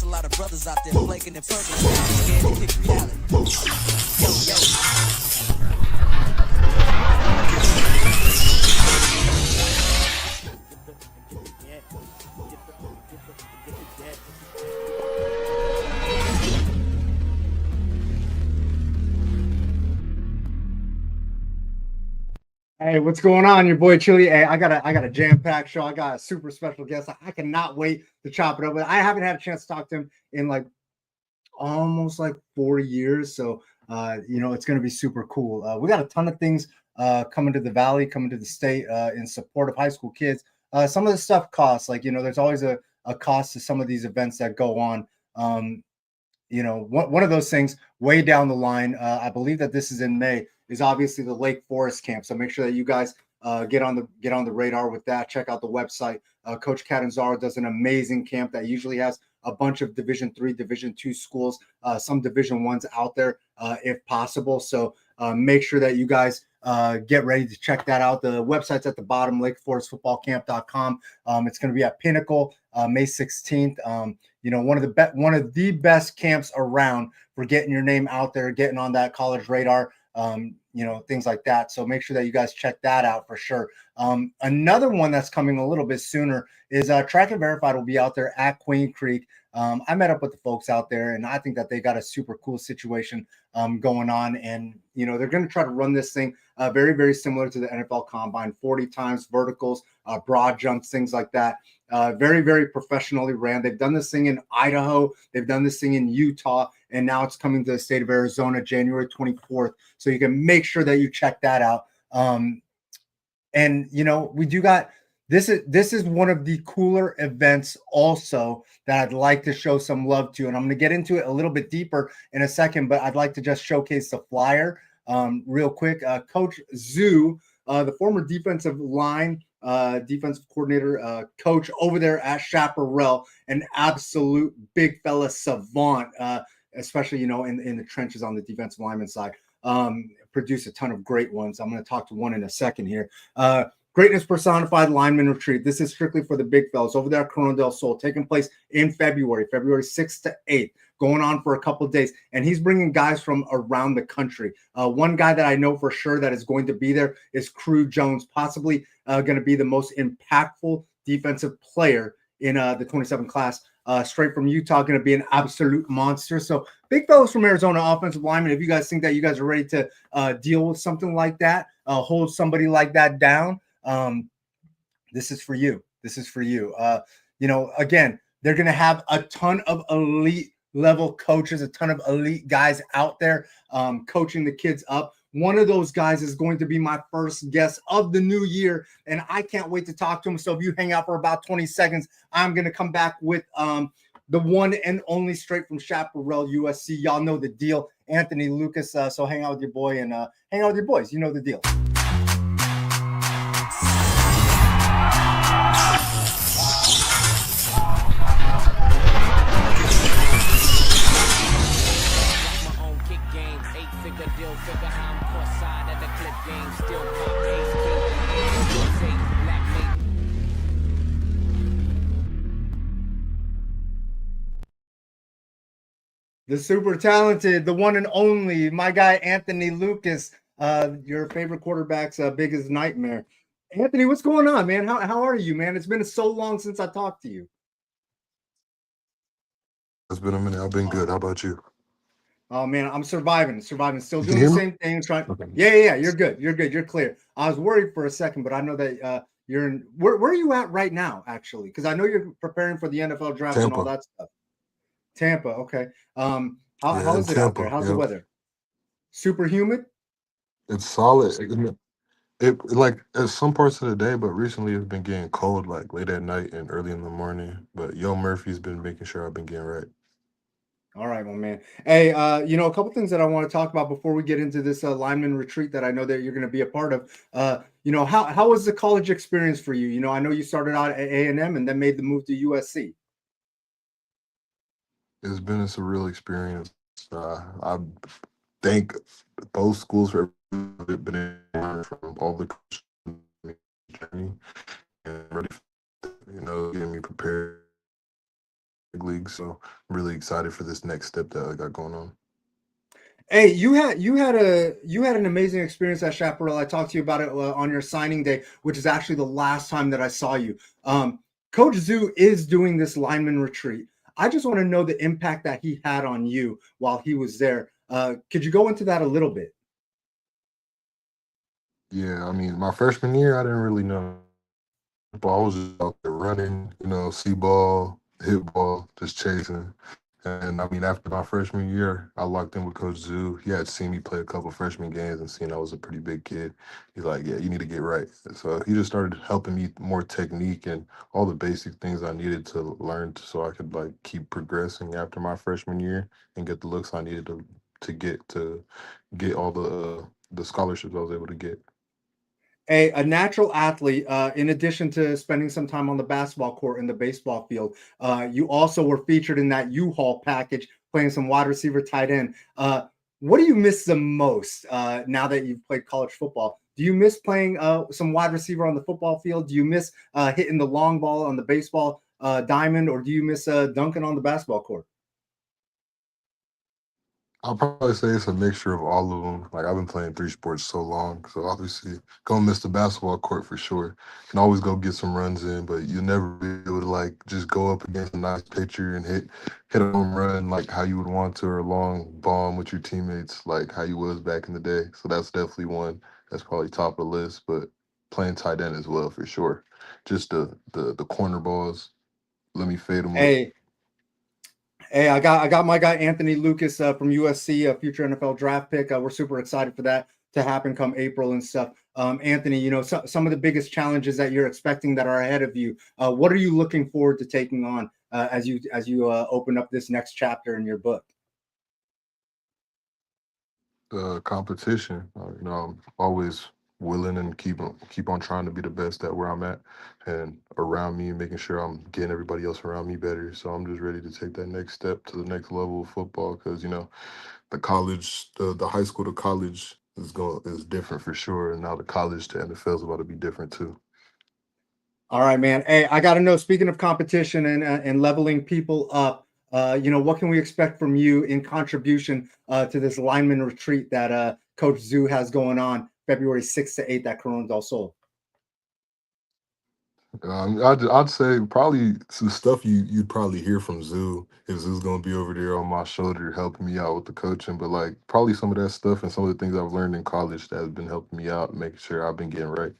It's a lot of brothers out there flaking and perking, scared to kick reality. Hey, what's going on? Your boy Chili. Hey, I got a jam-packed show. I got a super special guest. I cannot wait to chop it up. But I haven't had a chance to talk to him in like almost like 40 years. So it's gonna be super cool. We got a ton of things coming to the valley, coming to the state in support of high school kids. Some of the stuff costs, like there's always a cost to some of these events that go on. Um, one of those things way down the line, I believe that this is in May, is obviously the Lake Forest camp. So make sure that you guys get on the radar with that. Check out the website. Coach Catanzaro does an amazing camp that usually has a bunch of Division III, Division II schools, some Division Ones out there if possible. So make sure that you guys get ready to check that out. The website's at the bottom, lakeforestfootballcamp.com. It's going to be at Pinnacle, May 16th. One of the best camps around for getting your name out there, getting on that college radar, things like that. So make sure that you guys check that out for sure. Another one that's coming a little bit sooner is Track and Verified will be out there at Queen Creek. I met up with the folks out there, and I think that they got a super cool situation going on. And, they're going to try to run this thing very, very similar to the NFL Combine, 40 times verticals, broad jumps, things like that. Very, very professionally ran. They've done this thing in Idaho. They've done this thing in Utah. And now it's coming to the state of Arizona, January 24th. So you can make sure that you check that out. We do got this is one of the cooler events also that I'd like to show some love to. And I'm going to get into it a little bit deeper in a second, but I'd like to just showcase the flyer real quick. Coach Zoo, the former defensive coordinator, coach over there at Chaparral, an absolute big fella savant, especially, in the trenches on the defensive lineman side. Produce a ton of great ones. I'm going to talk to one in a second here. Greatness Personified Lineman Retreat. This is strictly for the big fellas over there at Corona del Sol, taking place in February 6th to 8th, going on for a couple of days. And he's bringing guys from around the country. One guy that I know for sure that is going to be there is Crew Jones, possibly going to be the most impactful defensive player in the 27 class. Straight from Utah, going to be an absolute monster. So big fellas from Arizona, offensive linemen, if you guys think that you guys are ready to deal with something like that, hold somebody like that down, this is for you. This is for you. Again, they're going to have a ton of elite level coaches, a ton of elite guys out there coaching the kids up. One of those guys is going to be my first guest of the new year, and I can't wait to talk to him. So if you hang out for about 20 seconds, I'm going to come back with the one and only straight from Chaparral, USC. Y'all know the deal, Anthony Lucas. So hang out with your boy and hang out with your boys. You know the deal. The super talented, the one and only, my guy, Anthony Lucas, your favorite quarterback's biggest nightmare. Anthony, what's going on, man? How are you, man? It's been so long since I talked to you. It's been a minute. I've been good. How about you? Oh, man, I'm surviving. Still doing the same thing. Okay. Yeah, you're good. You're clear. I was worried for a second, but I know that you're in. Where are you at right now, actually? Because I know you're preparing for the NFL draft and all that stuff. Tampa, okay. How is it out there? How's the weather? Super humid? It's solid. It like at some parts of the day, but recently it's been getting cold, like late at night and early in the morning. But Yo Murphy's been making sure I've been getting right. All right, well, man. Hey, a couple things that I want to talk about before we get into this lineman retreat that I know that you're going to be a part of. How was the college experience for you? I know you started out at A&M and then made the move to USC. It's been a surreal experience. I thank both schools for everything been able to learn from all the coaches in the journey and ready, getting me prepared league. So I'm really excited for this next step that I got going on. Hey, you had an amazing experience at Chaparral. I talked to you about it on your signing day, which is actually the last time that I saw you. Coach Zoo is doing this lineman retreat. I just want to know the impact that he had on you while he was there. Could you go into that a little bit? Yeah, I mean, my freshman year, I didn't really know. But I was just out there running, see ball, hit ball, just chasing. And I mean, after my freshman year, I locked in with Coach Zoo. He had seen me play a couple freshman games and seen I was a pretty big kid. He's like, "Yeah, you need to get right." So he just started helping me more technique and all the basic things I needed to learn so I could like keep progressing after my freshman year and get the looks I needed to get all the scholarships I was able to get. A natural athlete, in addition to spending some time on the basketball court and the baseball field, you also were featured in that U-Haul package, playing some wide receiver, tight end. What do you miss the most now that you've played college football? Do you miss playing some wide receiver on the football field? Do you miss hitting the long ball on the baseball diamond, or do you miss dunking on the basketball court? I'll probably say it's a mixture of all of them. Like I've been playing three sports so long, so obviously gonna miss the basketball court for sure. Can always go get some runs in, but you'll never be able to like just go up against a nice pitcher and hit a home run like how you would want to, or a long bomb with your teammates like how you was back in the day. So that's definitely one that's probably top of the list. But playing tight end as well for sure. Just the corner balls. Let me fade them up. Hey, Hey, I got my guy Anthony Lucas from USC, a future NFL draft pick. We're super excited for that to happen come April and stuff. Anthony, some of the biggest challenges that you're expecting that are ahead of you. What are you looking forward to taking on as you open up this next chapter in your book? Competition. I'm always willing and keep on trying to be the best at where I'm at and around me, making sure I'm getting everybody else around me better. So I'm just ready to take that next step to the next level of football because the high school to college is different for sure, and now the college to NFL is about to be different too. All right, man. Hey, I got to know. Speaking of competition and leveling people up, what can we expect from you in contribution to this lineman retreat that Coach Zoo has going on February 6th to 8th at Corona del Sol? I'd say probably some stuff you'd probably hear from Zoo if Zoo's gonna be over there on my shoulder helping me out with the coaching, but like probably some of that stuff and some of the things I've learned in college that has been helping me out, making sure I've been getting right.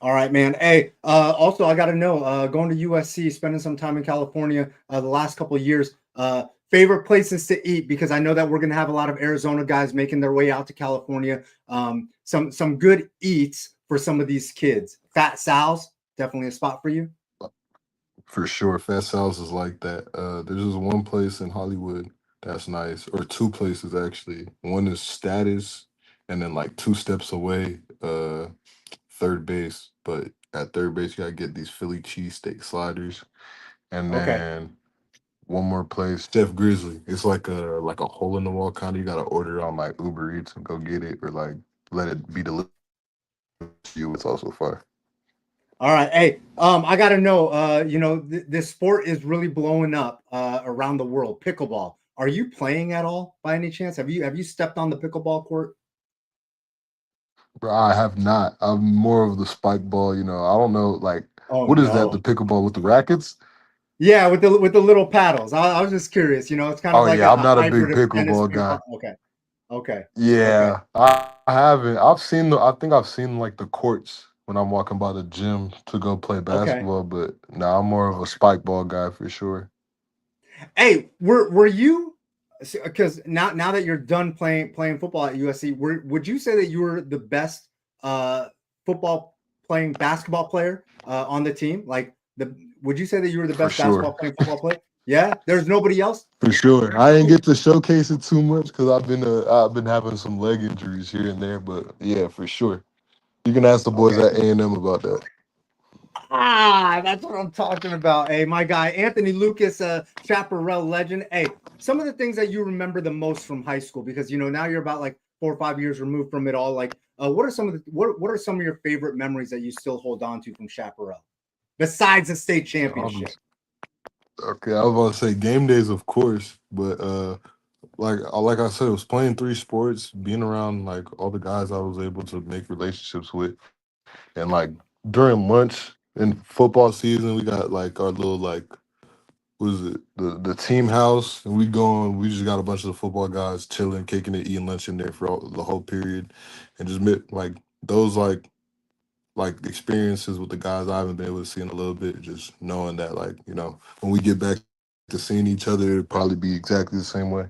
All right, man. Hey, also, I got to know, going to USC, spending some time in California the last couple of years, favorite places to eat, because I know that we're going to have a lot of Arizona guys making their way out to California. Some good eats for some of these kids. Fat Sal's, definitely a spot for you. For sure, Fast Sal's is like that. There's just one place in Hollywood that's nice, or two places actually. One is Status, and then like two steps away, third base. But at third base, you gotta get these Philly cheesesteak sliders, and Okay. then one more place, Chef Grizzly. It's like a hole in the wall kind of. You gotta order it on like Uber Eats and go get it, or like let it be delivered to you. It's also fire. All right. Hey, I got to know, this sport is really blowing up around the world. Pickleball. Are you playing at all by any chance? Have you stepped on the pickleball court? Bro, I have not. I'm more of the spike ball. I don't know. Like, Oh what is that? The no. pickleball with the rackets? Yeah, with the little paddles. I was just curious. It's kind of Oh like yeah, I'm a not a big hybrid of tennis pickleball ping guy. pong. Okay, okay, okay. Yeah, I haven't. I've seen the. I think I've seen like the courts when I'm walking by the gym to go play Okay. basketball. But now I'm more of a spike ball guy for sure. Hey, were you? Because now that you're done playing football at USC, would you say that you were the best uh, football playing basketball player on the team? Like would you say that you were the For best sure. basketball playing football player? Yeah, there's nobody else. For sure. I didn't get to showcase it too much because I've been having some leg injuries here and there. But yeah, for sure. You can ask the boys Okay. at A&M about that. That's what I'm talking about. Hey, my guy Anthony Lucas, Chaparral legend. Hey, some of the things that you remember the most from high school, because now you're about like 4 or 5 years removed from it all. Like, what are some of your favorite memories that you still hold on to from Chaparral, besides the state Yeah, championship? Okay, I was about to say game days, of course, but like I said, it was playing three sports, being around like all the guys I was able to make relationships with, and like during lunch in football season, we got like our little like what is it the team house, and we just got a bunch of the football guys chilling, kicking it, eating lunch in there for the whole period, and just met like those like experiences with the guys I haven't been able to see in a little bit, just knowing that like when we get back to seeing each other, it'll probably be exactly the same way.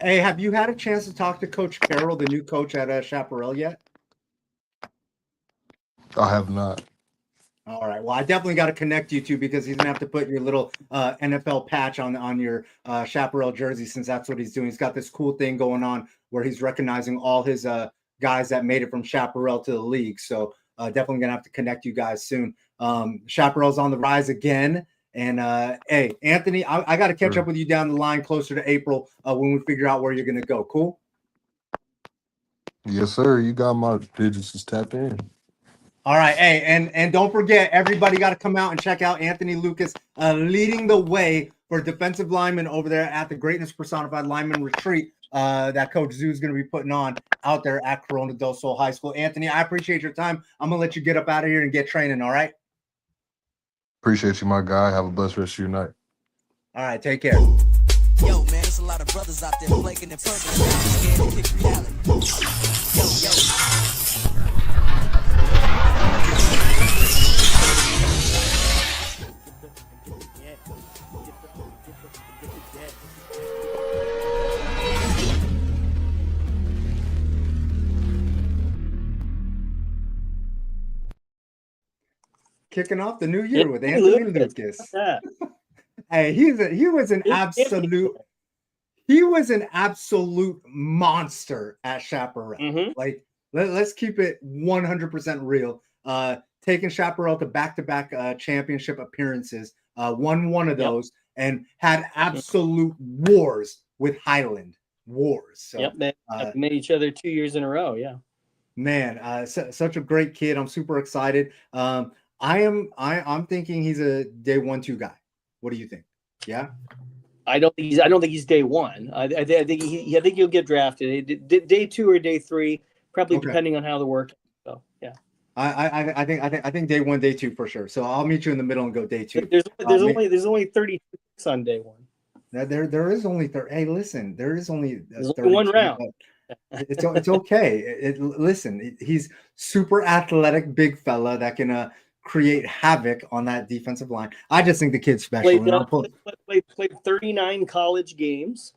Hey, have you had a chance to talk to Coach Carroll, the new coach at Chaparral yet? I have not. All right. Well, I definitely got to connect you two because he's gonna have to put your little NFL patch on your Chaparral jersey since that's what he's doing. He's got this cool thing going on where he's recognizing all his guys that made it from Chaparral to the league. So definitely gonna have to connect you guys soon. Chaparral's on the rise again. And hey, Anthony, I got to catch Sure. up with you down the line closer to April when we figure out where you're gonna go. Cool. Yes, sir. You got my digits. Just tap in. All right, hey, and don't forget, everybody got to come out and check out Anthony Lucas leading the way for defensive linemen over there at the Greatness Personified Lineman Retreat that Coach Zoo is going to be putting on out there at Corona del Sol High School. Anthony, I appreciate your time. I'm gonna let you get up out of here and get training. All right. Appreciate you, my guy. Have a blessed rest of your night. All right, take care. Yo, man, there's a lot of brothers out there flaking and purping, scared to kick reality. Yo. Kicking off the new year with Hey, Anthony Lucas. Lucas. Yeah. Hey, he was an absolute monster at Chaparral. Mhm. Like let's keep it 100% real. Taking Chaparral to back-to-back championship appearances, won one of Yep. those, and had absolute wars with Highland. Wars. So, Yep, they met each other 2 years in a row. Yeah. man, such a great kid. I'm super excited. I'm thinking he's a day 1-2 guy. What do you think? Yeah. I don't think he's day one. I think I think he'll get drafted day 2 or day 3, probably Okay. depending on how the work. So yeah. I think day 1, day 2 for sure. So I'll meet you in the middle and go day 2. There's only 30 picks on day 1. There is only 30. Hey, listen, there is only There's only one round. It's okay. Listen, he's super athletic, big fella that can create havoc on that defensive line. I just think the kid's special. Played 39 college games,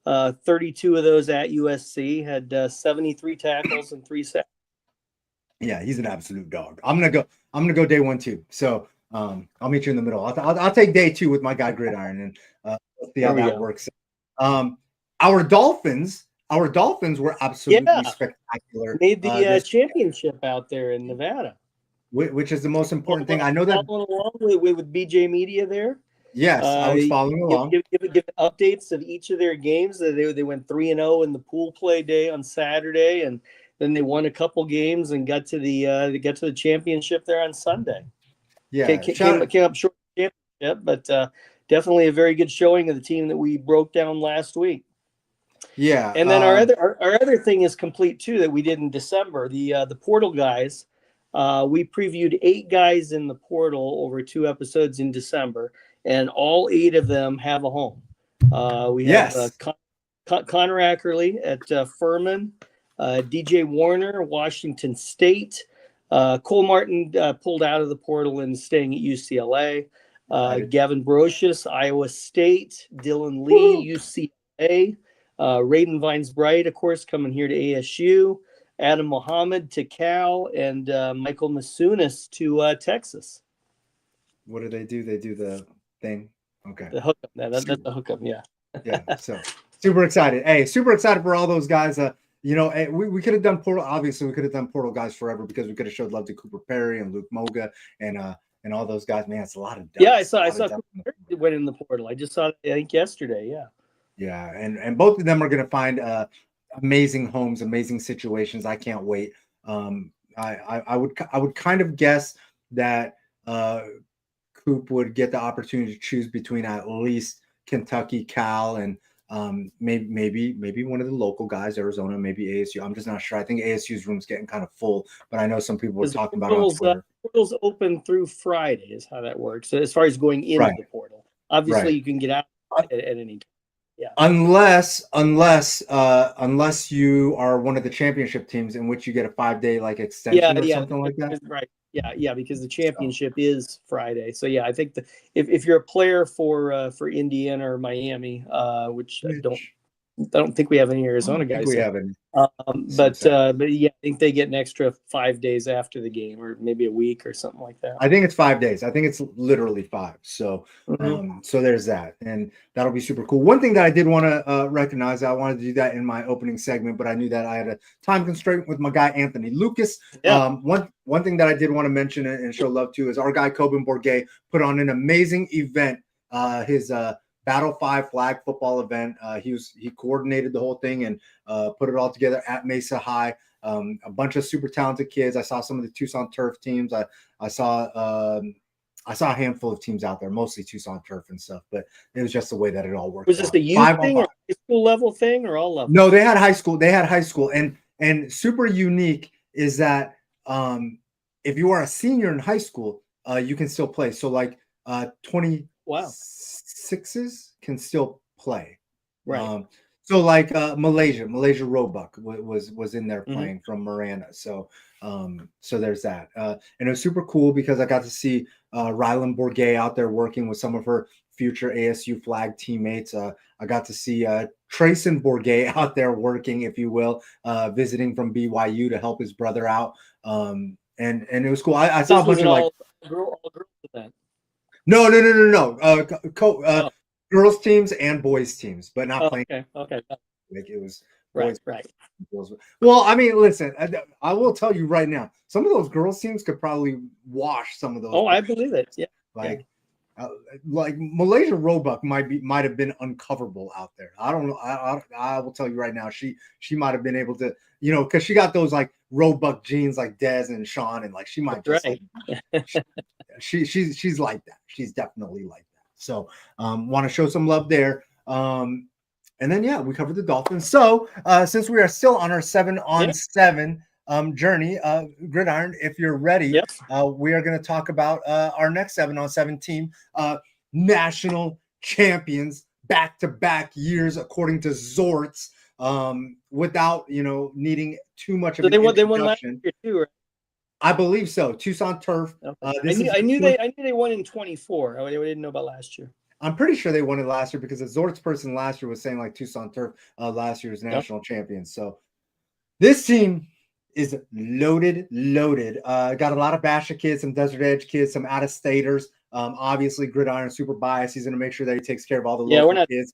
32 of those at USC. Had 73 tackles and 3 sacks. Yeah, he's an absolute dog. I'm gonna go day 1 too. So I'll meet you in the middle. I'll take day 2 with my guy Gridiron and let's see how that works. Our Dolphins were absolutely spectacular. Made the championship out there in Nevada, which is the most important thing. I know that following along with BJ Media there. Yes, I was following along. Give updates of each of their games. They went 3-0 in the pool play day on Saturday, and then they won a couple games and got to the championship there on Sunday. Yeah, came up short of the championship, but definitely a very good showing of the team that we broke down last week. Yeah, and then our other thing is complete too that we did in December. The portal guys, we previewed 8 guys in the portal over 2 episodes in December, and all 8 of them have a home. We have Connor Ackerley at Furman, DJ Warner, Washington State, Cole Martin pulled out of the portal and staying at UCLA. Gavin Brocious, Iowa State, Dylan Lee, UCLA. Raiden Vines Bright, of course, coming here to ASU. Adam Mohammed to Cal, and Michael Masunis to Texas. What do? They do the thing. Okay. The hookup. That's the hookup. Yeah. Yeah. So super excited. Hey, super excited for all those guys. We could have done portal. Obviously, we could have done portal guys forever because we could have showed love to Cooper Perry and Luke Moga and all those guys. Man, it's a lot of depth. Yeah, I saw Cooper Perry went in the portal. I just saw it, I think yesterday. Yeah. Yeah, and both of them are going to find amazing homes, amazing situations. I can't wait. I would kind of guess that Coop would get the opportunity to choose between at least Kentucky, Cal, and maybe one of the local guys, Arizona, maybe ASU. I'm just not sure. I think ASU's room's getting kind of full, but I know some people were talking about it on Twitter. Portal's open through Friday is how that works. So as far as going into the portal, obviously you can get out at any time. Yeah. Unless you are one of the championship teams, in which you get a 5-day like extension or something like that. Right. Yeah, because the championship is Friday. So yeah, I think if you're a player for Indiana or Miami, which I don't think we have any Arizona guys. We haven't. But yeah, I think they get an extra 5 days after the game, or maybe a week or something like that. I think it's 5 days. I think it's literally 5. So, so there's that, and that'll be super cool. One thing that I did want to recognize, I wanted to do that in my opening segment, but I knew that I had a time constraint with my guy Anthony Lucas. Yeah. One thing that I did want to mention and show love to is our guy Coben Bourget put on an amazing event. His Battle 5 flag football event. He coordinated the whole thing and put it all together at Mesa High. A bunch of super talented kids. I saw some of the Tucson Turf teams. I saw a handful of teams out there, mostly Tucson Turf and stuff. But it was just the way that it all worked. Was this a youth thing, or high school level thing, or all levels? No, they had high school. And super unique is that if you are a senior in high school, you can still play. So like 26s can still play. Right. So like Malaysia Roebuck was in there playing from Marana. So there's that. And it was super cool because I got to see Rylan Bourget out there working with some of her future ASU flag teammates. I got to see Trayson Bourget out there working, if you will, visiting from BYU to help his brother out. And it was cool. I saw a bunch of all girls event. No. Girls teams and boys teams, but not playing. Okay. Like it was right. Well, I mean, listen, I will tell you right now, some of those girls teams could probably wash some of those. Oh, I believe it. Yeah. Like Malaysia Roebuck might have been uncoverable out there. I don't know. I will tell you right now, she might have been able to, because she got those like Roebuck jeans like Des and Sean, and like she might just she's like that. She's definitely like that. So want to show some love there. And then we covered the Dolphins. So since we are still on our 7-on-7 journey, Gridiron, if you're ready, we are going to talk about our next 7-on-7 team, national champions, back-to-back years according to Zorts, without needing too much of an introduction. They won last year too, right? I believe so. Tucson Turf. Okay. I knew they won in 24. I didn't know about last year. I'm pretty sure they won it last year because the Zorts person last year was saying like Tucson Turf last year's national champions. So this team is loaded. Got a lot of Basha kids, some Desert Edge kids, some out-of-staters. Obviously, Gridiron super biased. He's going to make sure that he takes care of all the local kids.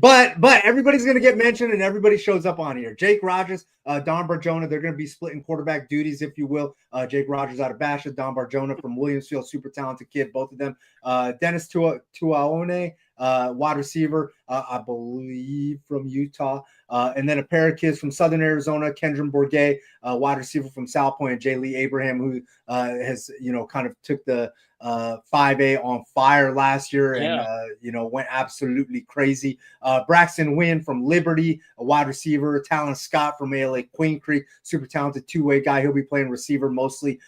But everybody's going to get mentioned and everybody shows up on here. Jake Rogers, Don Barjona, they're going to be splitting quarterback duties, if you will. Jake Rogers out of Basha, Don Barjona from Williamsfield, super talented kid, both of them. Dennis Tuaone, wide receiver, I believe from Utah. And then a pair of kids from Southern Arizona, Kendron Bourget, wide receiver from South Point, Jay Lee Abraham, who has, kind of took the 5A on fire last year and, went absolutely crazy. Braxton Wynn from Liberty, a wide receiver. Talon Scott from ALA Queen Creek, super talented two-way guy. He'll be playing receiver mostly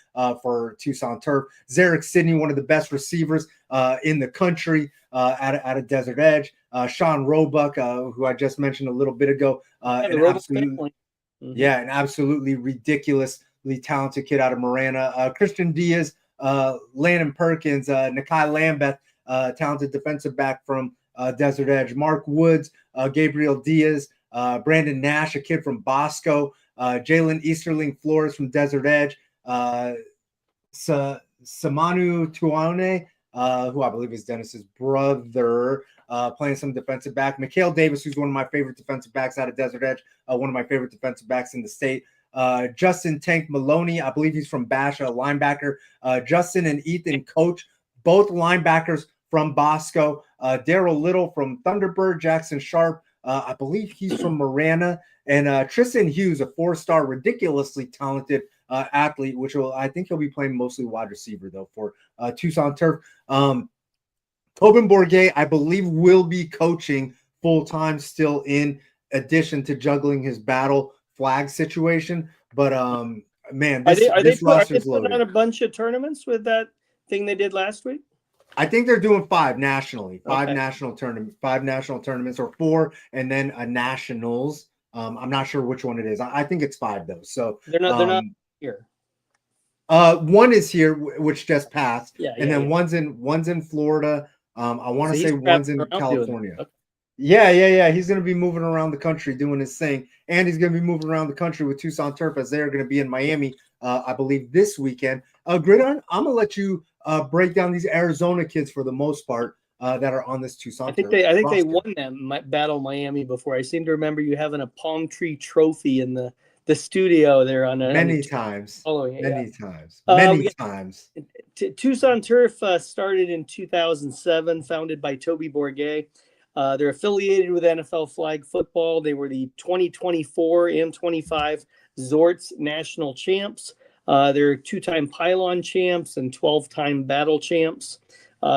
for Tucson Turf. Zarek Sidney, one of the best receivers in the country at a Desert Edge. Sean Roebuck, who I just mentioned a little bit ago. An absolutely ridiculously talented kid out of Marana. Christian Diaz, Landon Perkins, Nakai Lambeth, talented defensive back from Desert Edge. Mark Woods, Gabriel Diaz, Brandon Nash, a kid from Bosco. Jalen Easterling Flores from Desert Edge. Samanu Tuane, who I believe is Dennis's brother, playing some defensive back. Mikhail Davis, who's one of my favorite defensive backs out of Desert Edge, one of my favorite defensive backs in the state. Justin Tank Maloney, I believe he's from Basha, linebacker. Justin and Ethan Coach, both linebackers from Bosco. Daryl Little from Thunderbird. Jackson Sharp, I believe he's from Marana. And Tristan Hughes, a 4-star, ridiculously talented athlete, I think he'll be playing mostly wide receiver though for Tucson Turf. Tobin Bourget, I believe, will be coaching full time still, in addition to juggling his battle flag situation. But man, this roster is putting on loaded. a bunch of tournaments with that thing they did last week? I think they're doing 5 nationally, five Okay. national tournaments, or 4, and then a nationals. I'm not sure which one it is. I think it's 5 though. So They're not here. One is here, which just passed, and then one's in Florida. I want to say one's in California. Okay. Yeah. He's going to be moving around the country doing his thing, and he's going to be moving around the country with Tucson Turf, as they're going to be in Miami, I believe, this weekend. Gridiron, I'm going to let you break down these Arizona kids for the most part that are on this Tucson. I think they won that Battle Miami before. I seem to remember you having a palm tree trophy in the studio there many times. Tucson Turf started in 2007, founded by Toby Bourget. They're affiliated with NFL flag football. They were the 2024 and 25 Zorts national champs. They're 2-time pylon champs and 12-time battle champs.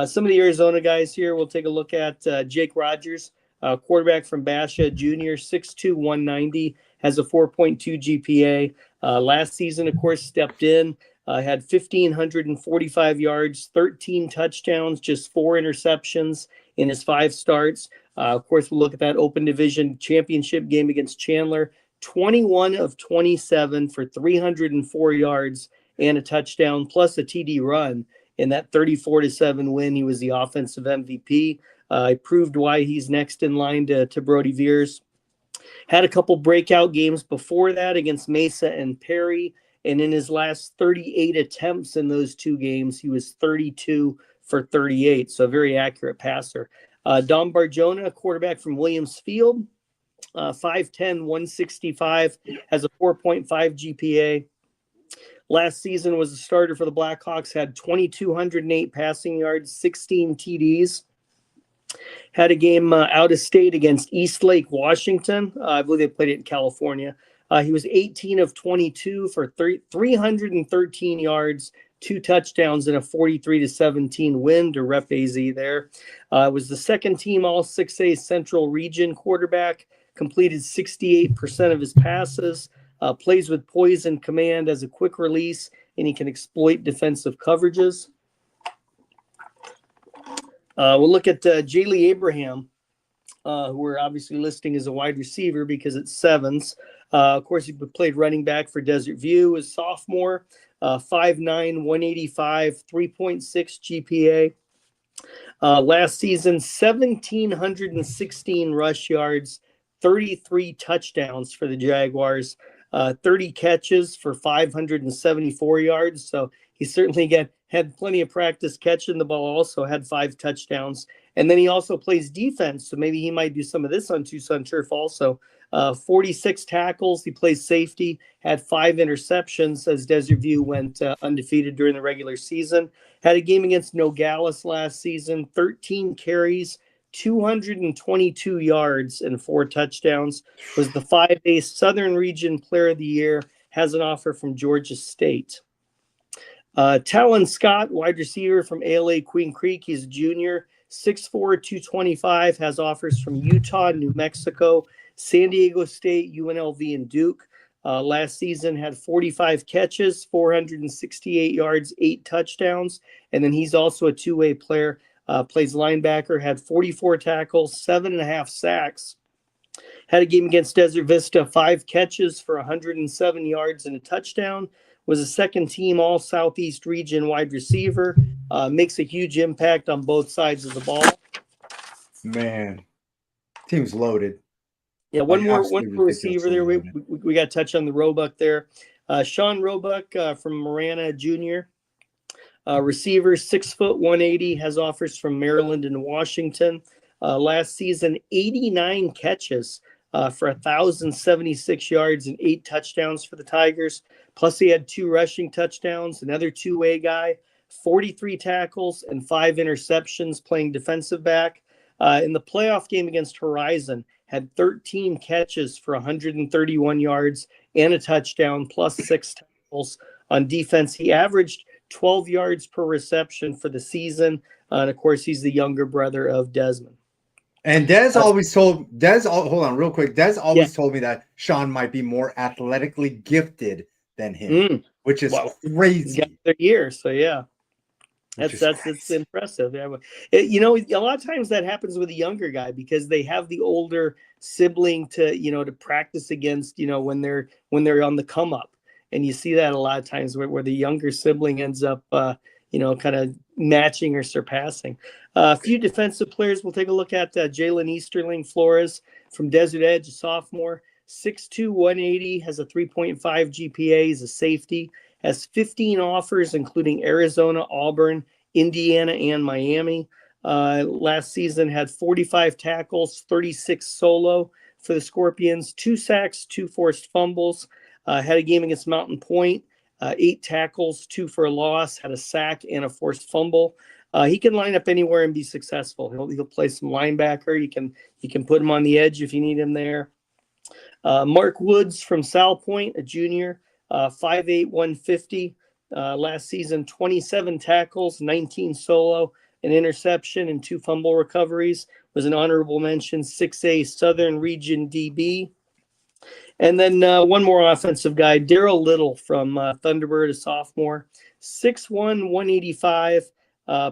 Some of the Arizona guys here, we'll take a look at Jake Rogers, quarterback from Basha, junior, 6'2", 190, has a 4.2 GPA. Last season, of course, stepped in, had 1,545 yards, 13 touchdowns, just 4 interceptions in his 5 starts. Of course, we'll look at that open division championship game against Chandler, 21 of 27 for 304 yards and a touchdown, plus a TD run. In that 34-7 win, he was the offensive MVP. He proved why he's next in line to Brody Veers. Had a couple breakout games before that against Mesa and Perry. And in his last 38 attempts in those 2 games, he was 32 for 38. So a very accurate passer. Dom Barjona, quarterback from Williams Field, 5'10", 165, has a 4.5 GPA. Last season was a starter for the Blackhawks, had 2,208 passing yards, 16 TDs. Had a game out of state against East Lake, Washington. I believe they played it in California. He was 18 of 22 for 313 yards, 2 touchdowns, and a 43-17 win to rep AZ there. Was the second team All 6A Central Region quarterback, completed 68% of his passes. Plays with poise and command, as a quick release, and he can exploit defensive coverages. We'll look at Jaylee Abraham, who we're obviously listing as a wide receiver because it's 7s. Of course, he played running back for Desert View as sophomore, 5'9", 185, 3.6 GPA. Last season, 1,716 rush yards, 33 touchdowns for the Jaguars. 30 catches for 574 yards. So he certainly had plenty of practice catching the ball, also had 5 touchdowns. And then he also plays defense. So maybe he might do some of this on Tucson Turf also. 46 tackles. He plays safety, had 5 interceptions as Desert View went undefeated during the regular season. Had a game against Nogales last season, 13 carries, 222 yards and 4 touchdowns. Was the 5A Southern Region Player of the Year. Has an offer from Georgia State. Talon Scott, wide receiver from ALA Queen Creek. He's a junior, 6'4", 225. Has offers from Utah, New Mexico, San Diego State, UNLV, and Duke. Last season had 45 catches, 468 yards, 8 touchdowns. And then he's also a 2-way player. Plays linebacker, had 44 tackles, 7.5 sacks. Had a game against Desert Vista, 5 catches for 107 yards and a touchdown. Was a second team All Southeast Region wide receiver. Makes a huge impact on both sides of the ball. Man, team's loaded. Yeah, one more receiver there. We got to touch on the Roebuck there. Sean Roebuck from Marana Jr., receiver, 6', 180, has offers from Maryland and Washington. Last season, 89 catches for 1,076 yards and 8 touchdowns for the Tigers. Plus, he had 2 rushing touchdowns, another 2-way guy, 43 tackles, and 5 interceptions playing defensive back. In the playoff game against Horizon, had 13 catches for 131 yards and a touchdown, plus 6 tackles. On defense, he averaged 12 yards per reception for the season. And of course, he's the younger brother of Desmond. And Des always told hold on real quick. Des always Yeah. told me that Sean might be more athletically gifted than him, which is He's crazy. got their year, so yeah. Which That's is it's impressive. Yeah, you know, a lot of times that happens with a younger guy because they have the older sibling to practice against, when they're on the come up, and you see that a lot of times where the younger sibling ends up kind of matching or surpassing. A few defensive players we'll take a look at. Jalen Easterling Flores from Desert Edge, a sophomore, 6'2", 180, has a 3.5 GPA. He's a safety. Has 15 offers, including Arizona, Auburn, Indiana, and Miami. Last season had 45 tackles, 36 solo for the Scorpions, 2 sacks, 2 forced fumbles. Had a game against Mountain Point, 8 tackles, 2 for a loss, had a sack and a forced fumble. He can line up anywhere and be successful. He'll play some linebacker. You can put him on the edge if you need him there. Mark Woods from Sal Point, a junior, 5'8", 150. Last season, 27 tackles, 19 solo, an interception, and 2 fumble recoveries. Was an honorable mention, 6A Southern Region DB. And then one more offensive guy, Daryl Little from Thunderbird, a sophomore, 6'1", 185,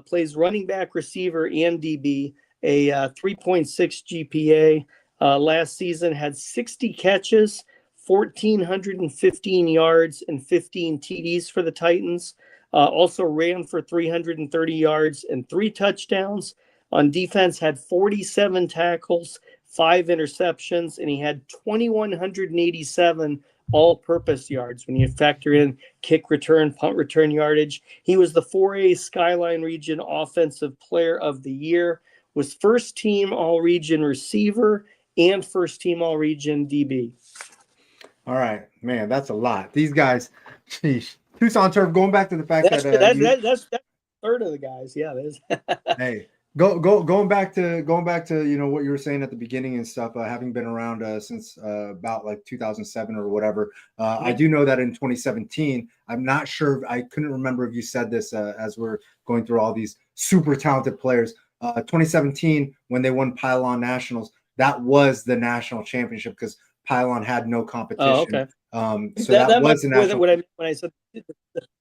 plays running back, receiver, and DB, a 3.6 GPA. Last season had 60 catches, 1,415 yards, and 15 TDs for the Titans. Also ran for 330 yards and 3 touchdowns. On defense, had 47 tackles, 5 interceptions, and he had 2,187 all-purpose yards when you factor in kick return, punt return yardage. He was the 4A Skyline Region Offensive Player of the Year, was first-team All-Region receiver, and first-team All-Region DB. All right, man, that's a lot. These guys, sheesh. Tucson Turf, going back to the fact That's a third of the guys. Yeah, that is. Hey, going back to what you were saying at the beginning and stuff, having been around since about like 2007 or whatever. I do know that in 2017, I'm not sure, I couldn't remember if you said this as we're going through all these super talented players. 2017, when they won Pylon Nationals, that was the national championship because Pylon had no competition. Oh, okay. So that was the national. When I said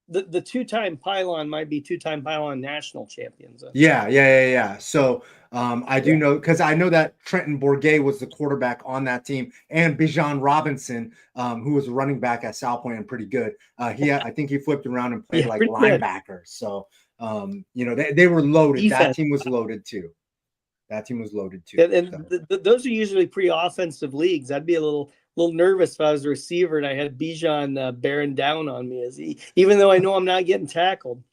the 2-time Pylon might be 2-time Pylon national champions. Yeah. So I do know, because I know that Trenton Bourget was the quarterback on that team, and Bijan Robinson, who was a running back at South Point and pretty good. I think he flipped around and played like linebacker. Good. So they were loaded. Defense. That team was loaded too. And those are usually pretty offensive leagues. I'd be a little nervous if I was a receiver and I had Bijan bearing down on me, even though I know I'm not getting tackled.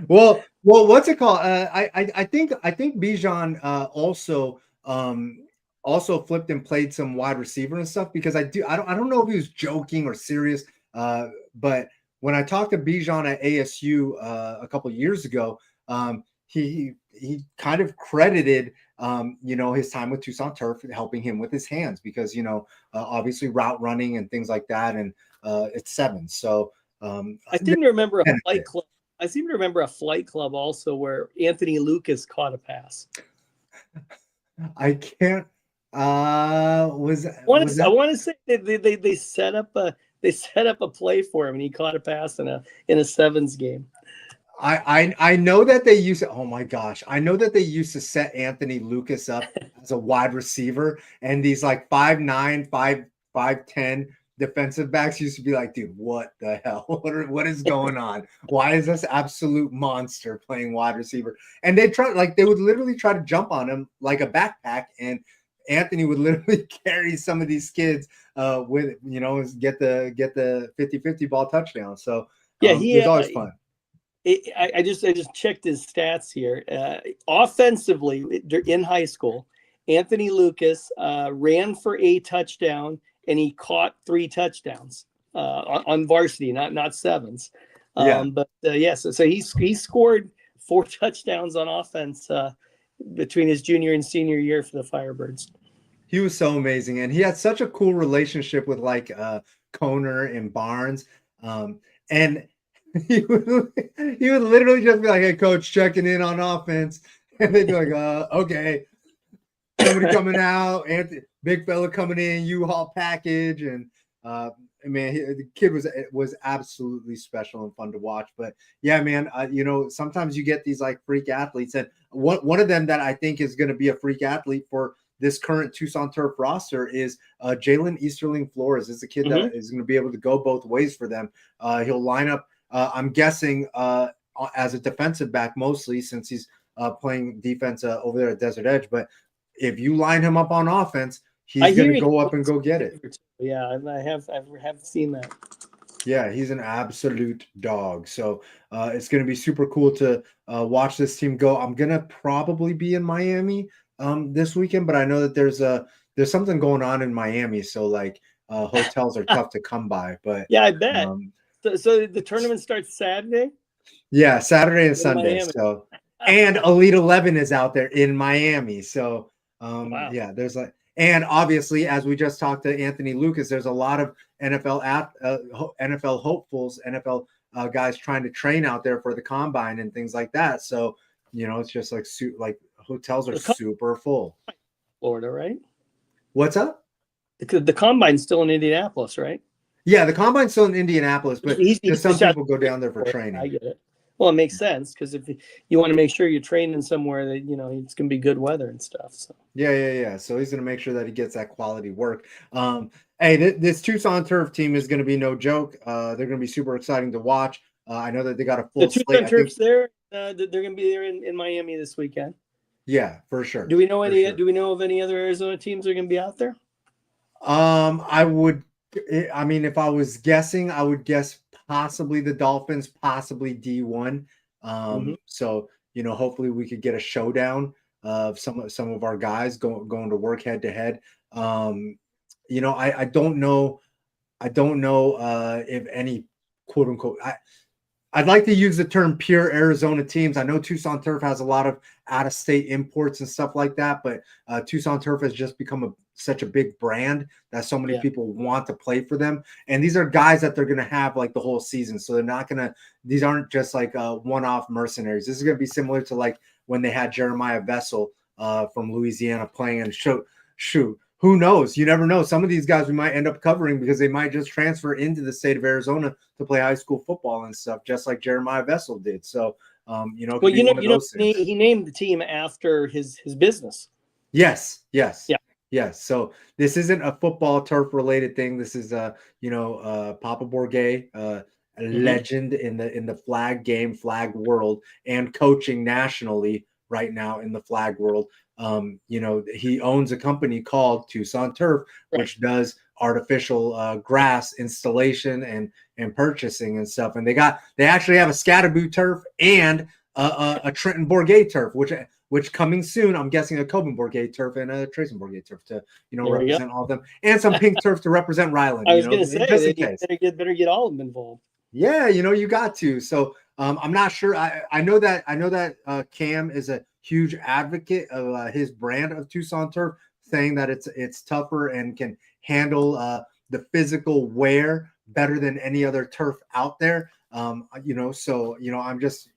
well, what's it called? I think Bijan also flipped and played some wide receiver and stuff, because I don't know if he was joking or serious. But when I talked to Bijan at ASU a couple of years ago, he kind of credited his time with Tucson Turf helping him with his hands, because obviously route running and things like that, and it's 7. So I seem to remember a flight club. I seem to remember a flight club also where Anthony Lucas caught a pass. I can't. I want to say they set up a play for him and he caught a pass in a Sevens game. I know that they used to, oh my gosh, I know that they used to set Anthony Lucas up as a wide receiver, and these like 5'9", 5'10" defensive backs used to be like, dude, what the hell? What is going on? Why is this absolute monster playing wide receiver? And they would literally try to jump on him like a backpack, and Anthony would literally carry some of these kids with get the 50-50 ball touchdown. So it was always fun. I just checked his stats here. Offensively, in high school, Anthony Lucas ran for a touchdown and he caught 3 touchdowns on varsity, not sevens. So he scored 4 touchdowns on offense between his junior and senior year for the Firebirds. He was so amazing, and he had such a cool relationship with like Koner and Barnes. And he would literally just be like, "Hey, coach, checking in on offense," and they'd be like, "Okay." Somebody coming out, Anthony, big fella coming in, U-Haul package, and man, the kid was absolutely special and fun to watch. But yeah, man, sometimes you get these like freak athletes, and one of them that I think is going to be a freak athlete for this current Tucson Turf roster is Jalen Easterling Flores. Is a kid that is going to be able to go both ways for them. He'll line up, I'm guessing, as a defensive back mostly, since he's playing defense over there at Desert Edge, but if you line him up on offense, he's going to go up and go get it. Yeah, I have seen that. Yeah, he's an absolute dog. So it's going to be super cool to watch this team go. I'm going to probably be in Miami this weekend, but I know that there's something going on in Miami. So like hotels are tough to come by. But yeah, I bet. So the tournament starts Saturday? Yeah, Saturday and Sunday. Miami. So and Elite 11 is out there in Miami. So wow. Yeah, there's like, and obviously, as we just talked to Anthony Lucas, there's a lot of NFL hopefuls, NFL guys trying to train out there for the combine and things like that. So it's just like hotels are super full. Florida, right? What's up? The combine's still in Indianapolis, right? Yeah, the combine's still in Indianapolis, but some people go down there for training. I get it. Well, it makes sense because if you want to make sure you're training somewhere that it's going to be good weather and stuff. So yeah. So he's going to make sure that he gets that quality work. Hey, this Tucson Turf team is going to be no joke. They're going to be super exciting to watch. I know that they got a full slate. The Tucson Turf's there. They're going to be there in Miami this weekend. Yeah, for sure. Do we know Do we know of any other Arizona teams that are going to be out there? I mean, if I was guessing, I would guess possibly the Dolphins, possibly D1. So hopefully we could get a showdown of some of our guys going to work head to head. I don't know if any quote unquote. I'd like to use the term pure Arizona teams. I know Tucson Turf has a lot of out-of-state imports and stuff like that, but Tucson Turf has just become such a big brand that so many people want to play for them. And these are guys that they're going to have like the whole season. So they're not going to – these aren't just like one-off mercenaries. This is going to be similar to like when they had Jeremiah Vessel from Louisiana playing and shoot. Who knows? You never know. Some of these guys we might end up covering because they might just transfer into the state of Arizona to play high school football and stuff, just like Jeremiah Vessel did. So, he named the team after his business. Yes. So this isn't a football turf related thing. This is Papa Bourget, a legend in the flag world and coaching nationally right now in the flag world. He owns a company called Tucson Turf, which does artificial grass installation and purchasing and stuff. And they actually have a Scatterboo turf and a Trenton Bourget turf, which coming soon, I'm guessing a Coben Bourget turf and a Trayson Bourget turf to represent all of them, and some pink turf to represent Ryland. I was going to say they better get all of them involved. Yeah, you got to. So I'm not sure. I know that Cam is a huge advocate of his brand of Tucson Turf, saying that it's tougher and can handle the physical wear better than any other turf out there. I'm just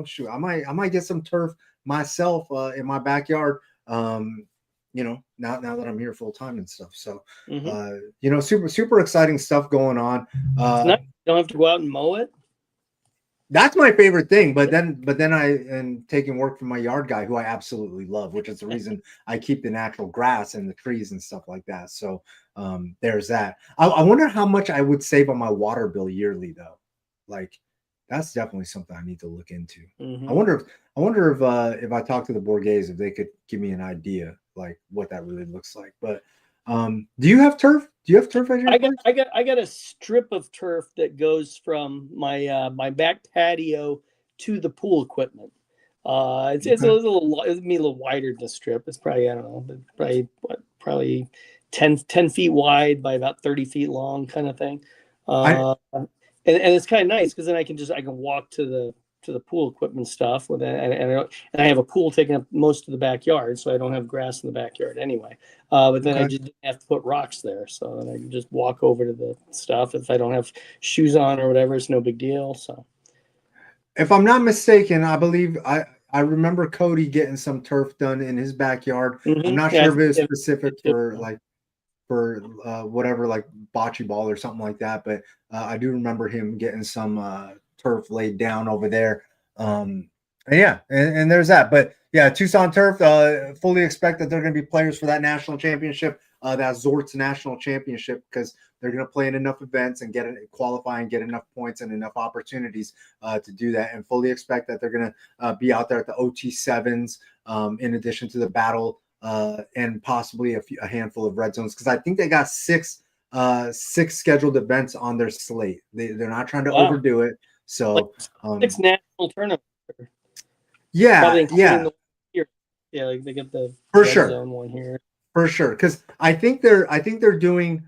shoot, I might get some turf myself in my backyard. Now that I'm here full time and stuff. So super exciting stuff going on. You don't have to go out and mow it. That's my favorite thing, but then I am taking work from my yard guy, who I absolutely love, which is the reason I keep the natural grass and the trees and stuff like that. So there's that. I wonder how much I would save on my water bill yearly, though. Like that's definitely something I need to look into. I wonder if I talk to the Bourgets, if they could give me an idea like what that really looks like. But do you have turf? Do you have turf at your place? I got a strip of turf that goes from my my back patio to the pool equipment. It's a little wider than the strip. It's probably, I don't know, probably 10 feet wide by about 30 feet long kind of thing. And it's kind of nice because then I can walk to to the pool equipment stuff with it, and I have a pool taking up most of the backyard, so I don't have grass in the backyard anyway. But then I just didn't have to put rocks there, so then I can just walk over to the stuff. If I don't have shoes on or whatever, it's no big deal. So, if I'm not mistaken, I believe I remember Cody getting some turf done in his backyard. I'm not Yeah, sure if it was specific for like whatever, like bocce ball or something like that, but I do remember him getting some turf laid down over there. And yeah, and there's that. But yeah, Tucson Turf, fully expect that they're going to be players for that national championship, that Zort's national championship, because they're going to play in enough events and qualify and get enough points and enough opportunities to do that. And fully expect that they're going to be out there at the OT7s, in addition to the battle, and possibly a handful of red zones, because I think they got six scheduled events on their slate. They're not trying to overdo it. So like 6 national tournaments. Yeah, Probably including yeah. here. Yeah, like they get the For red sure. zone one here. For sure, because I think they're doing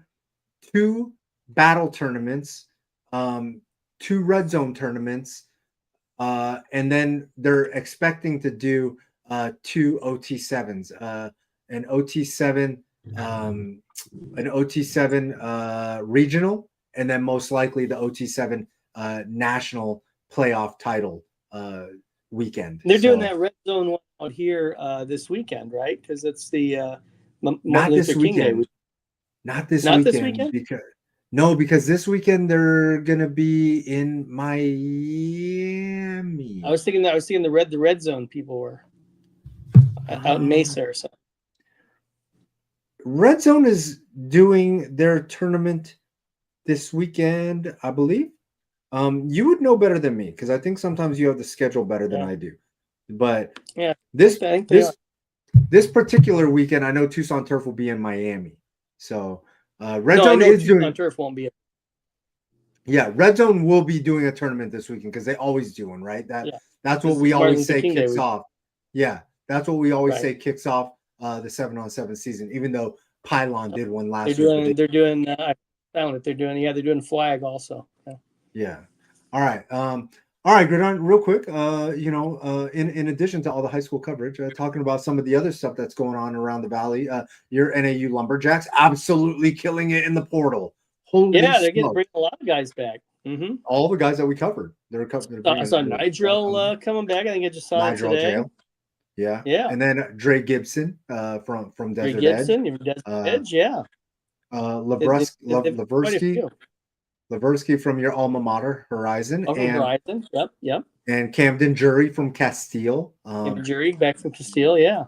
2 battle tournaments, 2 red zone tournaments, and then they're expecting to do 2 OT7s, an OT7, regional, and then most likely the OT7 national playoff title weekend. They're doing that red zone one out here this weekend, right? Because it's the Martin Luther King Day. Not this Not weekend. this weekend? Because this weekend they're gonna be in Miami. I was thinking the red zone people were out in Mesa or something. Red Zone is doing their tournament this weekend, I believe. You would know better than me, because I think sometimes you have the schedule better than I do. But yeah, this particular weekend, I know Tucson Turf will be in Miami. So Red Zone is Tucson doing. Turf won't be. Yeah, Red Zone will be doing a tournament this weekend, because they always do one, right? That's what we always say kicks off. Yeah, that's what we always say kicks off the 7-on-7 season. Even though Pylon did one last week. They're doing. I found it. They're doing flag also. Yeah. All right. All right, Gridiron, real quick, in addition to all the high school coverage, talking about some of the other stuff that's going on around the valley, your NAU Lumberjacks absolutely killing it in the portal. Holy they're getting smoke. bring a lot of guys back. Mm-hmm. All the guys that we covered. I saw Nigel coming back. I think I just saw Nigel today. Jail. Yeah. And then Dre Gibson from Desert Dre Gibson, Edge. Desert Edge, yeah. Laversky from your alma mater, Horizon. Horizon, yep. And Camden Jury from Castile. Camden Jury back from Castile, yeah.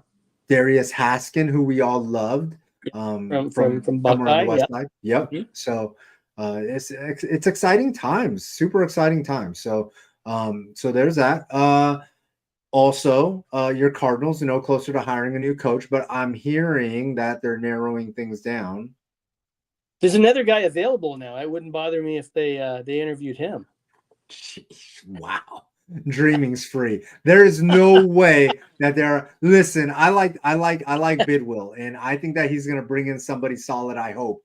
Darius Haskin, who we all loved. From Buckeye, on the west side. Yep. Mm-hmm. So it's exciting times, super exciting times. So there's that. Also, your Cardinals, closer to hiring a new coach, but I'm hearing that they're narrowing things down. There's another guy available now. It wouldn't bother me if they interviewed him. Jeez, wow. Dreaming's free. There is no way that there are. Listen, I like Bidwill, and I think that he's going to bring in somebody solid. I hope.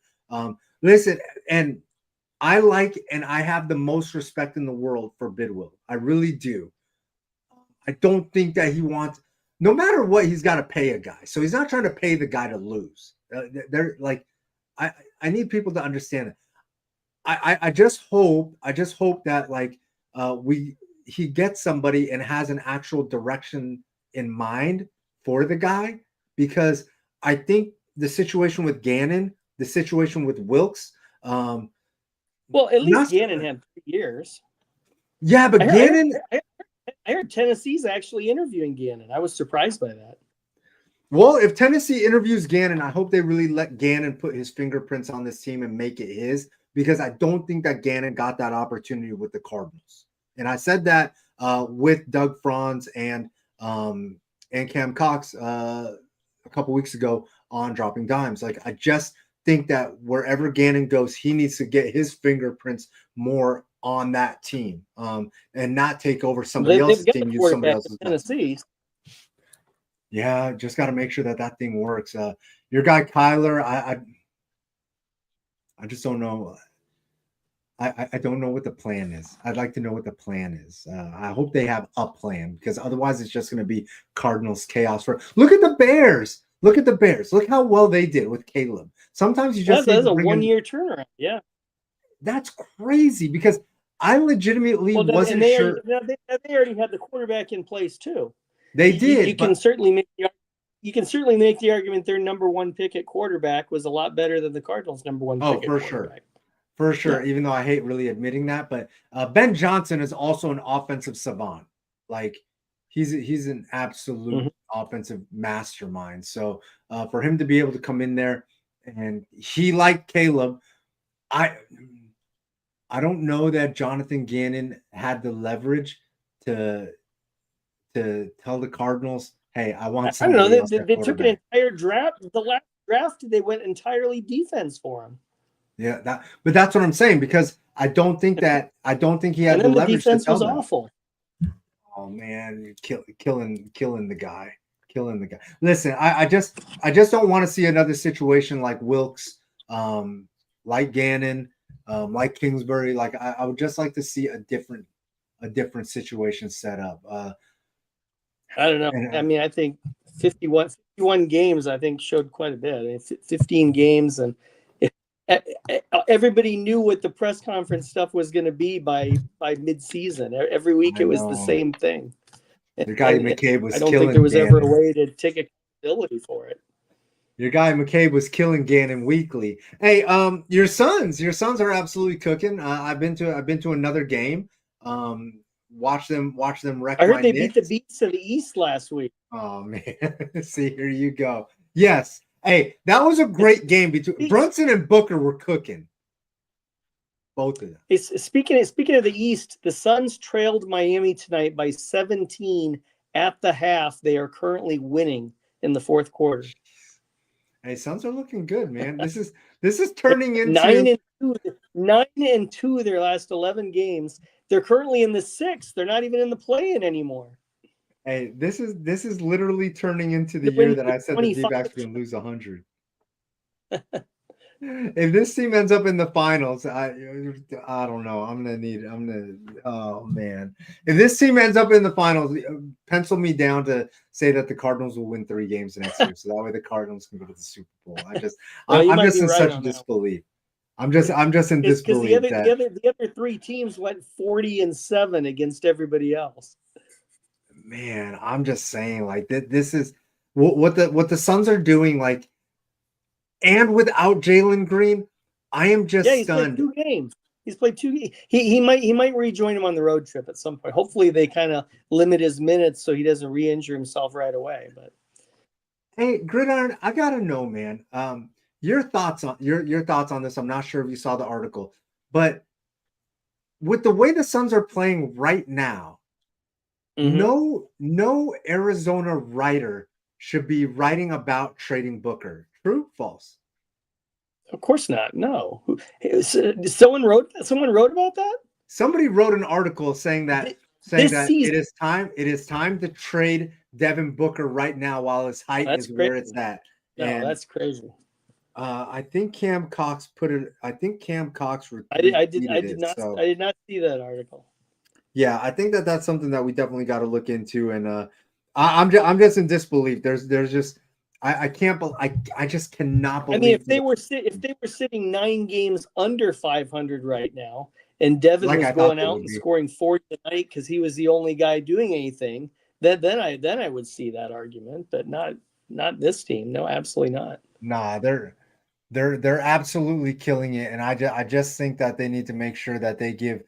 Listen, and I have the most respect in the world for Bidwill. I really do. I don't think that he wants, no matter what, he's got to pay a guy. So he's not trying to pay the guy to lose. They're like, I need people to understand it. I just hope that he gets somebody and has an actual direction in mind for the guy, because I think the situation with Gannon, the situation with Wilkes. Well, at least Gannon had 3 years. Yeah, but Gannon. I heard Tennessee's actually interviewing Gannon. I was surprised by that. Well, if Tennessee interviews Gannon, I hope they really let Gannon put his fingerprints on this team and make it his, because I don't think that Gannon got that opportunity with the Cardinals. And I said that with Doug Franz and Cam Cox a couple weeks ago on Dropping Dimes. Like, I just think that wherever Gannon goes, he needs to get his fingerprints more on that team, and not take over somebody else's team. Use somebody else's Tennessee. Yeah, just got to make sure that thing works. Your guy Kyler, I just don't know. I don't know what the plan is. I'd like to know what the plan is. I hope they have a plan because otherwise it's just going to be Cardinals chaos. Look at the Bears. Look at the Bears. Look how well they did with Caleb. Sometimes you just That's need a to bring 1 in. year turnaround. Yeah. That's crazy because I legitimately wasn't sure. They already had the quarterback in place too. They You did, can but certainly make the argument their number one pick at quarterback was a lot better than the Cardinals' number one pick at for quarterback. sure. For sure, Yeah. even though I hate really admitting that, but Ben Johnson is also an offensive savant. Like he's an absolute offensive mastermind. So for him to be able to come in there and he like Caleb, I don't know that Jonathan Gannon had the leverage to tell the Cardinals, hey, I want I don't know. somebody else at They took an quarterback. entire draft. The last draft, they went entirely defense for him. Yeah, but that's what I'm saying because I don't think he had And the then the leverage to defense tell was them. awful. Oh man, you're killing the guy. Killing the guy. Listen, I just don't want to see another situation like Wilkes, like Gannon, like Kingsbury. Like I would just like to see a different situation set up. I don't know. I mean, I think 51 games, I think, showed quite a bit. I mean, 15 games, and everybody knew what the press conference stuff was going to be by mid-season. Every week, I it was the know same thing. the guy And McCabe was I don't killing think there was ever a Gannon. way to take accountability for it. Your guy McCabe was killing Gannon weekly. Hey, your sons are absolutely cooking. I've been to another game. Watch them wreck I my heard they beat the Knicks. Beats of the East last week. Oh man, see here you go. Yes, hey, that was a great game between Brunson and Booker were cooking. Both of them. Speaking of the East, the Suns trailed Miami tonight by 17 at the half. They are currently winning in the fourth quarter. Hey, Suns are looking good, man. This is turning into 9-2 their last 11 games. They're currently in the sixth. They're not even in the play-in anymore. Hey, this is literally turning into the year that I said the D-backs were going to lose 100. If this team ends up in the finals, I don't know. Oh man. If this team ends up in the finals, pencil me down to say that the Cardinals will win 3 games next year. So that way the Cardinals can go to the Super Bowl. I'm just in such disbelief. I'm just in disbelief because the other 3 teams went 40-7 against everybody else. Man, I'm just saying, like this is what the Suns are doing, like, and without Jalen Green, I am just stunned. Played 2 games. He's played 2 games. He might rejoin him on the road trip at some point. Hopefully, they kind of limit his minutes so he doesn't re-injure himself right away. But hey, Gridiron, I gotta know, man. Your thoughts on your thoughts on this. I'm not sure if you saw the article, but with the way the Suns are playing right now, no Arizona writer should be writing about trading Booker. True, false? Of course not. No. Someone wrote about that? Somebody wrote an article saying that season, it is time to trade Devin Booker right now while his height is crazy. where it's at. No, that's crazy. I think Cam Cox put it. I think Cam Cox I did not see that article. Yeah, I think that's something that we definitely got to look into, and I'm just in disbelief. There's just I can't. I just cannot believe. I mean, if they were sitting 9 games under 500 right now, and Devin was going out and scoring 40 tonight because he was the only guy doing anything, then I would see that argument, but not this team. No, absolutely not. Nah, they're absolutely killing it, and I just think that they need to make sure that they give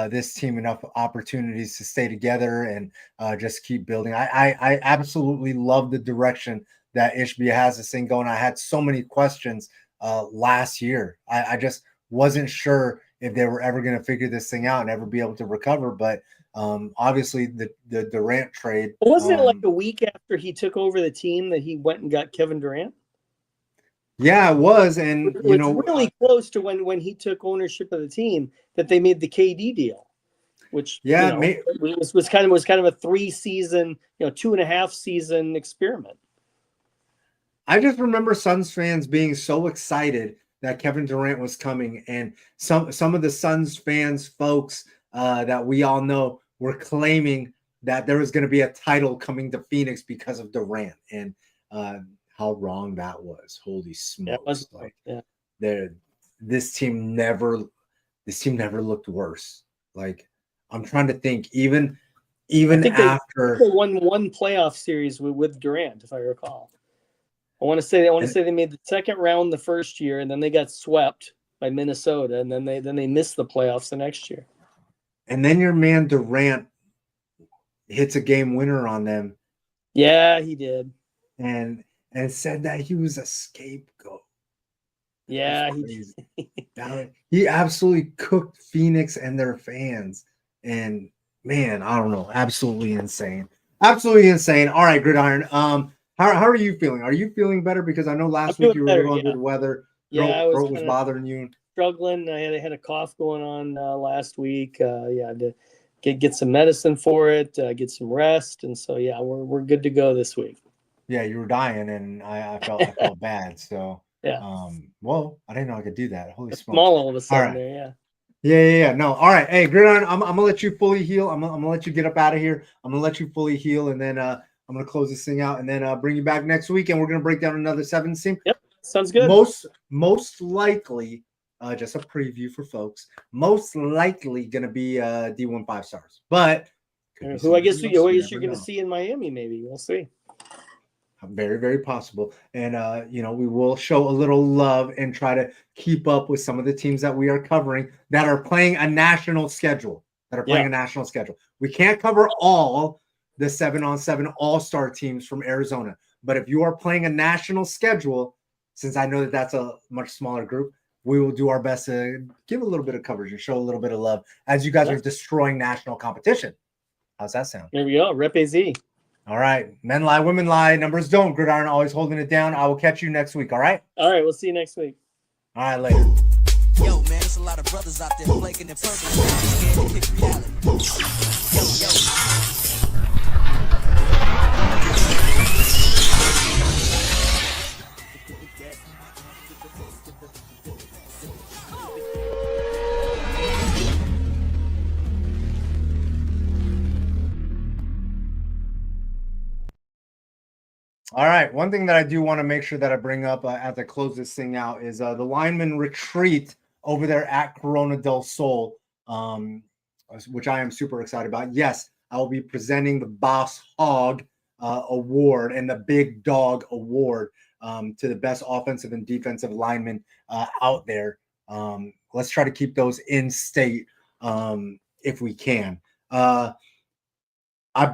this team enough opportunities to stay together and just keep building. I absolutely love the direction that Ishbia has this thing going. I had so many questions last year. I just wasn't sure if they were ever going to figure this thing out and ever be able to recover. But obviously the Durant trade. Wasn't it like a week after he took over the team that he went and got Kevin Durant? Yeah, it was. And it was really close to when he took ownership of the team that they made the KD deal, which was kind of a 3-season, 2.5 season experiment. I just remember Suns fans being so excited that Kevin Durant was coming, and some of the Suns fans, folks that we all know, were claiming that there was going to be a title coming to Phoenix because of Durant, and how wrong that was. Holy smokes! This team never looked worse. Like, I'm trying to think, even after they won one playoff series with Durant, if I recall. I want to say they made the second round the first year, and then they got swept by Minnesota, and then they missed the playoffs the next year. And then your man Durant hits a game winner on them. Yeah, he did. And said that he was a scapegoat. Yeah, he absolutely cooked Phoenix and their fans. And man, I don't know, absolutely insane. Absolutely insane. All right, Gridiron. How are you feeling? Are you feeling better? Because I know last week you were a little under the weather. Throat was bothering you. Struggling. I had a cough going on last week. I had to get some medicine for it, get some rest, and so we're good to go this week. Yeah, you were dying, and I felt bad. So well, I didn't know I could do that. Holy smokes! Small all of a sudden, right. there, Yeah. No, all right. Hey, Gridiron, I'm gonna let you fully heal. I'm gonna let you get up out of here. I'm gonna let you fully heal, and then I'm gonna close this thing out, and then bring you back next week, and we're gonna break down another 7 team. Yep, sounds good. Most likely, just a preview for folks. Most likely gonna be D1 5 stars, but who I guess you're gonna see in Miami, maybe we'll see. Very, very possible. And, we will show a little love and try to keep up with some of the teams that we are covering that are playing a national schedule. We can't cover all the 7-on-7 all-star teams from Arizona. But if you are playing a national schedule, since I know that that's a much smaller group, we will do our best to give a little bit of coverage and show a little bit of love as you guys are destroying national competition. How's that sound? There we go. Rep AZ. All right. Men lie, women lie. Numbers don't. Gridiron always holding it down. I will catch you next week. All right? All right. We'll see you next week. All right. Later. Yo, man, there's a lot of brothers out there flaking and purpose. Scared to kick reality. Yo. All right. One thing that I do want to make sure that I bring up as I close this thing out is the lineman retreat over there at Corona del Sol, which I am super excited about. Yes, I will be presenting the Boss Hog Award and the Big Dog Award to the best offensive and defensive linemen out there. Let's try to keep those in state if we can. I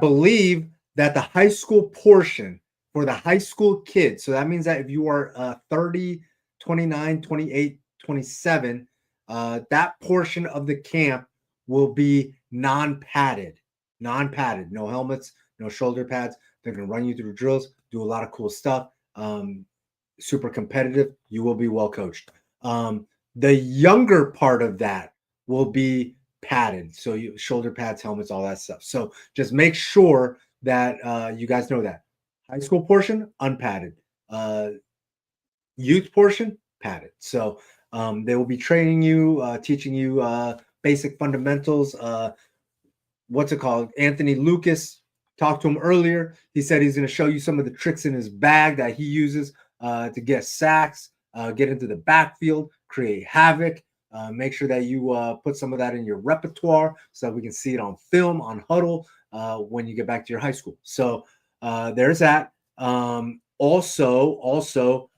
believe that the high school portion for the high school kids, so that means that if you are 30, 29, 28, 27, that portion of the camp will be non-padded, no helmets, no shoulder pads. They're going to run you through drills, do a lot of cool stuff, super competitive. You will be well coached. The younger part of that will be padded, so shoulder pads, helmets, all that stuff. So just make sure that you guys know that. High school portion, unpadded. Youth portion, padded. So they will be training you, teaching you basic fundamentals. What's it called? Anthony Lucas, talked to him earlier. He said he's going to show you some of the tricks in his bag that he uses to get sacks, get into the backfield, create havoc. Make sure that you put some of that in your repertoire so that we can see it on film, on Huddle, when you get back to your high school. So there's that. Also,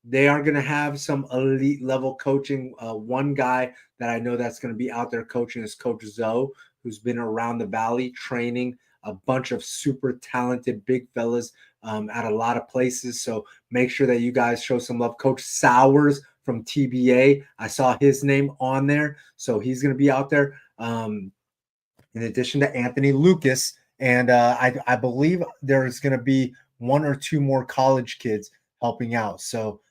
they are going to have some elite level coaching. One guy that I know that's going to be out there coaching is Coach Zoe, who's been around the Valley training a bunch of super talented big fellas at a lot of places. So make sure that you guys show some love. Coach Sowers from TBA, I saw his name on there. So he's going to be out there in addition to Anthony Lucas. And I believe there's going to be 1 or 2 more college kids helping out. So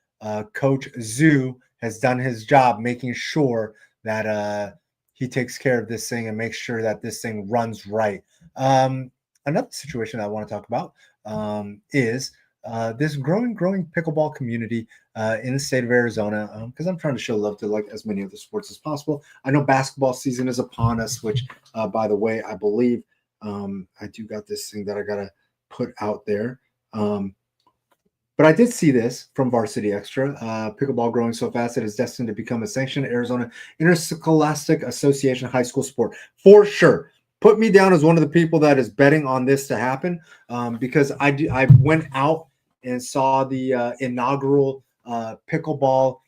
Coach Zoo has done his job making sure that he takes care of this thing and makes sure that this thing runs right. Another situation that I want to talk about is this growing pickleball community in the state of Arizona, because I'm trying to show love to like as many other sports as possible. I know basketball season is upon us, which by the way, I believe I do got this thing that I gotta put out there. But I did see this from Varsity Extra. Pickleball growing so fast it is destined to become a sanctioned Arizona Interscholastic Association high school sport. For sure. Put me down as one of the people that is betting on this to happen, because I went out and saw the inaugural pickleball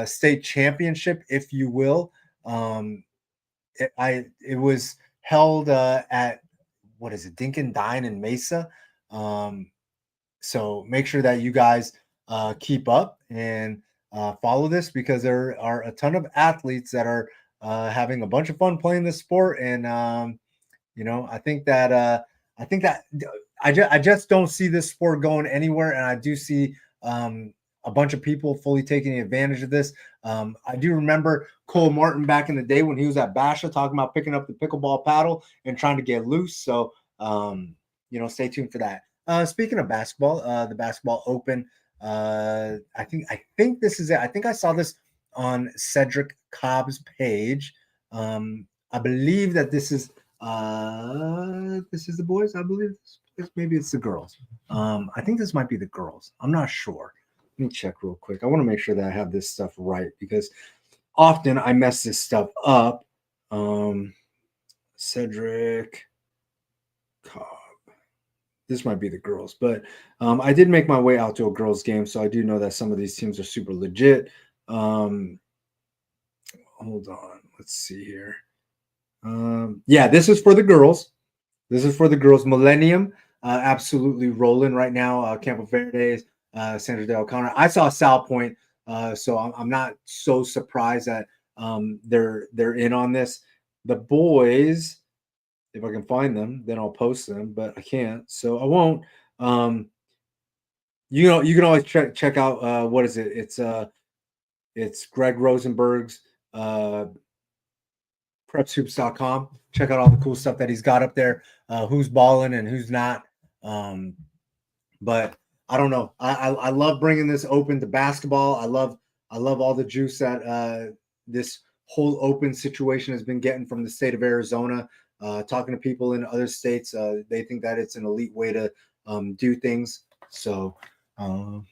state championship, if you will. It was held at, what is it, Dinkin Dine in Mesa. So make sure that you guys keep up and follow this, because there are a ton of athletes that are having a bunch of fun playing this sport. And I think that I just don't see this sport going anywhere. And I do see a bunch of people fully taking advantage of this. I do remember Cole Martin back in the day when he was at Basha talking about picking up the pickleball paddle and trying to get loose. So stay tuned for that. Speaking of basketball, the Basketball Open, I think this is it. I think I saw this on Cedric Cobb's page. I believe that this is the boys. I believe maybe it's the girls. I think this might be the girls. I'm not sure. Let me check real quick. I want to make sure that I have this stuff right, because often I mess this stuff up. Cedric Cobb. This might be the girls, but I did make my way out to a girls game, so I do know that some of these teams are super legit. Hold on, let's see here. Yeah, this is for the girls. This is for the girls. Millennium, absolutely rolling right now. Campo Verdes, Sandra Day O'Connor. I saw Sal Point, so I'm not so surprised that they're in on this. The boys, if I can find them, then I'll post them, but I can't, so I won't. You can always check out what is it? It's Greg Rosenberg's prepshoops.com. Check out all the cool stuff that he's got up there. Who's balling and who's not. But I don't know. I love bringing this open to basketball. I love all the juice that this whole open situation has been getting from the state of Arizona. Talking to people in other states, they think that it's an elite way to do things. So, can't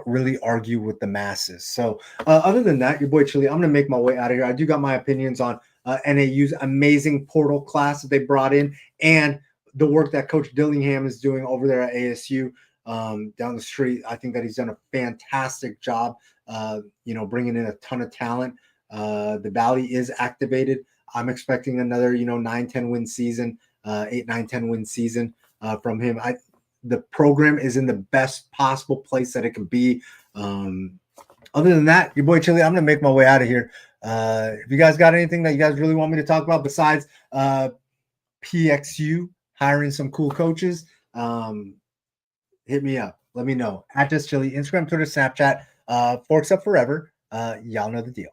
really argue with the masses. So, other than that, your boy Chili, I'm going to make my way out of here. I do got my opinions on NAU's amazing portal class that they brought in, and the work that Coach Dillingham is doing over there at ASU down the street. I think that he's done a fantastic job, bringing in a ton of talent. The Valley is activated. I'm expecting another, 9-10 win season, 8-9-10 win season from him. The program is in the best possible place that it can be. Other than that, your boy Chili, I'm going to make my way out of here. If you guys got anything that you guys really want me to talk about besides PXU hiring some cool coaches, hit me up. Let me know. @JustChili, Instagram, Twitter, Snapchat, Forks Up Forever. Y'all know the deal.